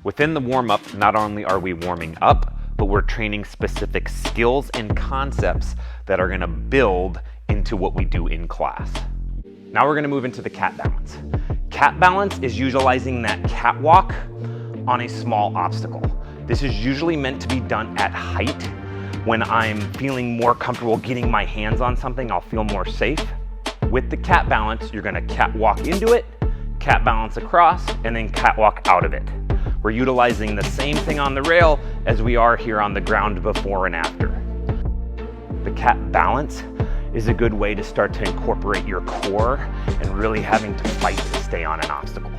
Within the warm-up, not only are we warming up, but we're training specific skills and concepts that are gonna build into what we do in class. Now we're gonna move into the cat balance. Cat balance is utilizing that catwalk on a small obstacle. This is usually meant to be done at height. When I'm feeling more comfortable getting my hands on something, I'll feel more safe. With the cat balance, you're gonna catwalk into it, cat balance across, and then catwalk out of it. We're utilizing the same thing on the rail as we are here on the ground before and after. The cat balance is a good way to start to incorporate your core and really having to fight to stay on an obstacle.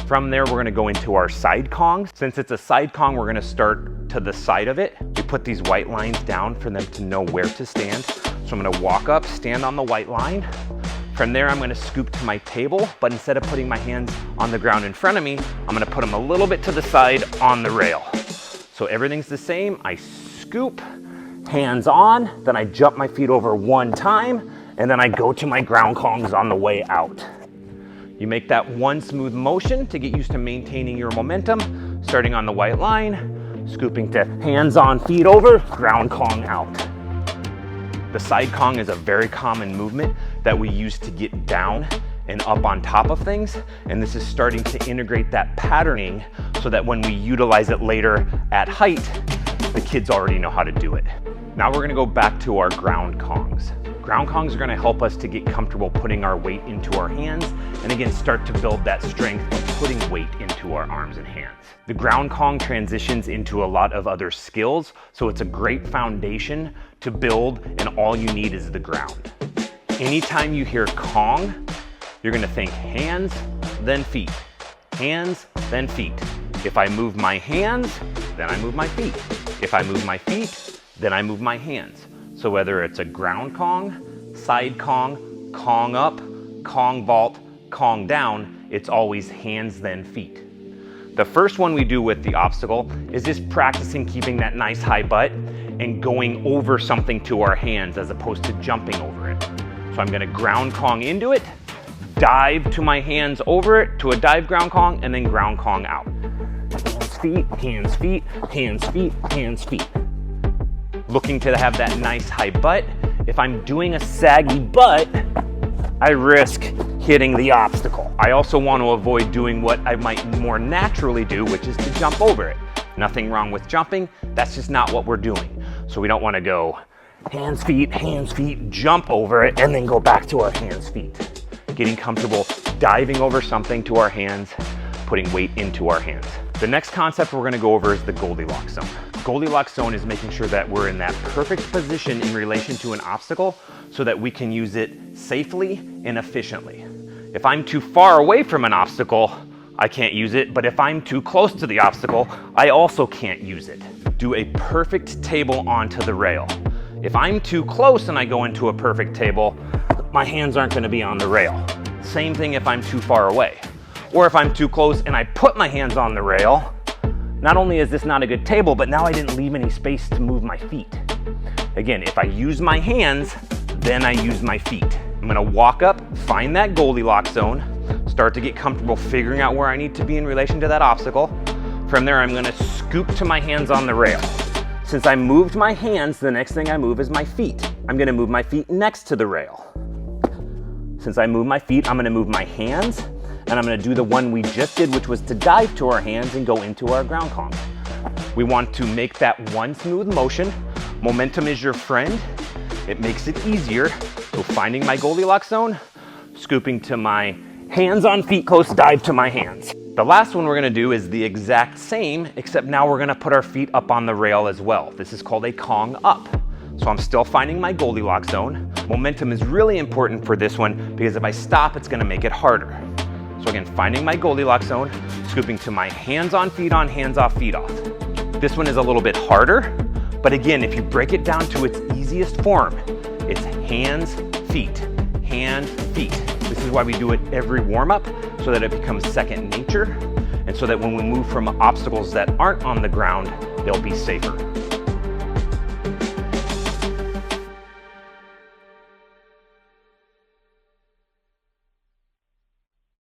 From there, we're gonna go into our side Kongs. Since it's a side Kong, we're gonna start to the side of it. We put these white lines down for them to know where to stand. So I'm gonna walk up, stand on the white line. From there, I'm gonna scoop to my table, but instead of putting my hands on the ground in front of me, I'm gonna put them a little bit to the side on the rail. So everything's the same. I scoop, hands on, then I jump my feet over one time, and then I go to my ground Kongs on the way out. You make that one smooth motion to get used to maintaining your momentum, starting on the white line, scooping to hands on, feet over, ground Kong out. The side Kong is a very common movement that we use to get down and up on top of things, and this is starting to integrate that patterning so that when we utilize it later at height, the kids already know how to do it. Now we're gonna go back to our ground Kongs. Ground Kongs are gonna help us to get comfortable putting our weight into our hands, and again, start to build that strength of putting weight into our arms and hands. The ground Kong transitions into a lot of other skills, so it's a great foundation to build, and all you need is the ground. Anytime you hear Kong, you're gonna think hands, then feet. Hands, then feet. If I move my hands, then I move my feet. If I move my feet, then I move my hands. So whether it's a ground Kong, side Kong, Kong up, Kong vault, Kong down, it's always hands then feet. The first one we do with the obstacle is just practicing keeping that nice high butt and going over something to our hands as opposed to jumping over it. So I'm gonna ground Kong into it, dive to my hands over it to a dive ground Kong, and then ground Kong out. Hands, feet, hands, feet, hands, feet, hands, feet. Looking to have that nice high butt. If I'm doing a saggy butt, I risk hitting the obstacle. I also want to avoid doing what I might more naturally do, which is to jump over it. Nothing wrong with jumping, that's just not what we're doing. So we don't want to go hands, feet, jump over it, and then go back to our hands, feet. Getting comfortable diving over something to our hands, putting weight into our hands. The next concept we're gonna go over is the Goldilocks zone. Goldilocks zone is making sure that we're in that perfect position in relation to an obstacle so that we can use it safely and efficiently. If I'm too far away from an obstacle, I can't use it, but if I'm too close to the obstacle, I also can't use it. Do a perfect table onto the rail. If I'm too close and I go into a perfect table, my hands aren't gonna be on the rail. Same thing if I'm too far away. Or if I'm too close and I put my hands on the rail, not only is this not a good table, but now I didn't leave any space to move my feet. Again, if I use my hands, then I use my feet. I'm gonna walk up, find that Goldilocks zone, start to get comfortable figuring out where I need to be in relation to that obstacle. From there, I'm gonna scoop to my hands on the rail. Since I moved my hands, the next thing I move is my feet. I'm gonna move my feet next to the rail. Since I move my feet, I'm gonna move my hands, and I'm gonna do the one we just did, which was to dive to our hands and go into our ground Kong. We want to make that one smooth motion. Momentum is your friend. It makes it easier. So finding my Goldilocks zone, scooping to my hands on feet close, dive to my hands. The last one we're gonna do is the exact same, except now we're gonna put our feet up on the rail as well. This is called a Kong up. So I'm still finding my Goldilocks zone. Momentum is really important for this one because if I stop, it's gonna make it harder. So again, finding my Goldilocks zone, scooping to my hands on, hands off, feet off. This one is a little bit harder, but again, if you break it down to its easiest form, it's hands, feet, hands, feet. This is why we do it every warm-up, so that it becomes second nature, and so that when we move from obstacles that aren't on the ground, they'll be safer.